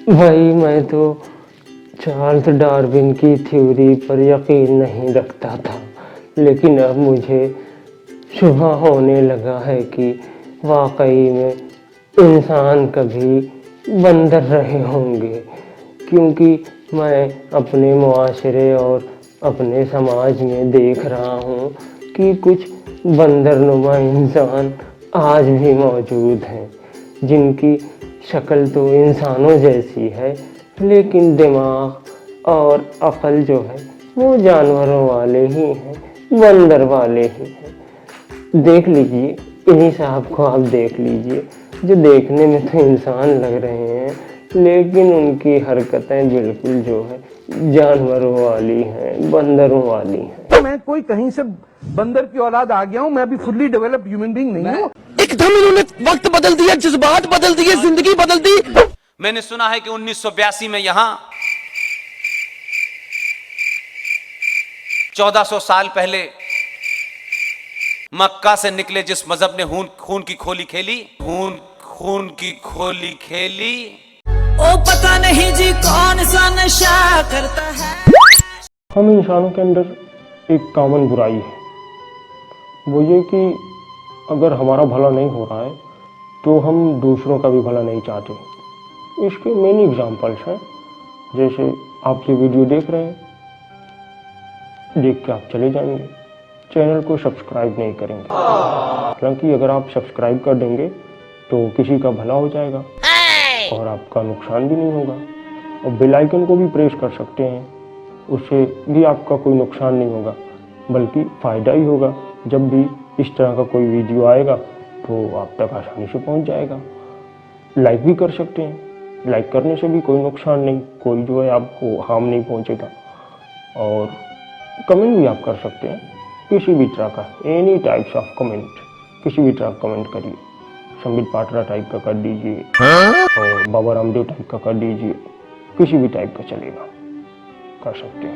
भाई मैं तो चार्ल्स डार्विन की थ्योरी पर यकीन नहीं रखता था, लेकिन अब मुझे शुबा होने लगा है कि वाकई में इंसान कभी बंदर रहे होंगे, क्योंकि मैं अपने मुआशरे और अपने समाज में देख रहा हूँ कि कुछ बंदरनुमा इंसान आज भी मौजूद हैं, जिनकी शक्ल तो इंसानों जैसी है, लेकिन दिमाग और अक्ल जो है वो जानवरों वाले ही हैं, बंदर वाले ही हैं। देख लीजिए, इन्हीं साहब को आप देख लीजिए, जो देखने में तो इंसान लग रहे हैं, लेकिन उनकी हरकतें बिल्कुल जो है जानवरों वाली हैं, बंदरों वाली हैं। मैं कोई कहीं से बंदर की औलाद आ गया हूँ, मैं अभी फुल्ली डेवलप्ड ह्यूमन बीइंग नहीं हूँ। एकदम इन्होंने वक्त बदल दिया, जज्बात बदल दिए, जिंदगी बदल दी। मैंने सुना है कि 1982 में यहां 1400 साल पहले मक्का से निकले जिस मजहब ने खून की खोली खेली, खून की खोली खेली, ओ पता नहीं जी कौन सा नशा करता है। हम इंसानों के अंदर एक कॉमन बुराई है, वो ये कि अगर हमारा भला नहीं हो रहा है तो हम दूसरों का भी भला नहीं चाहते। इसके मेन एग्जांपल्स हैं, जैसे आप ये वीडियो देख रहे हैं, देख के आप चले जाएंगे, चैनल को सब्सक्राइब नहीं करेंगे। हालांकि अगर आप सब्सक्राइब कर देंगे तो किसी का भला हो जाएगा और आपका नुकसान भी नहीं होगा। और बेल आइकन को भी प्रेस कर सकते हैं, उससे भी आपका कोई नुकसान नहीं होगा, बल्कि फ़ायदा ही होगा। जब भी इस तरह का कोई वीडियो आएगा तो आप तक आसानी से पहुंच जाएगा। लाइक भी कर सकते हैं, लाइक करने से भी कोई नुकसान नहीं, कोई जो है आपको हार्म नहीं पहुंचेगा। और कमेंट भी आप कर सकते हैं, किसी भी तरह का, एनी टाइप्स ऑफ कमेंट, किसी भी तरह का कमेंट करिए। संबित पात्रा टाइप का कर दीजिए और बाबा रामदेव टाइप का कर दीजिए, किसी भी टाइप का चलेगा, कर सकते हैं।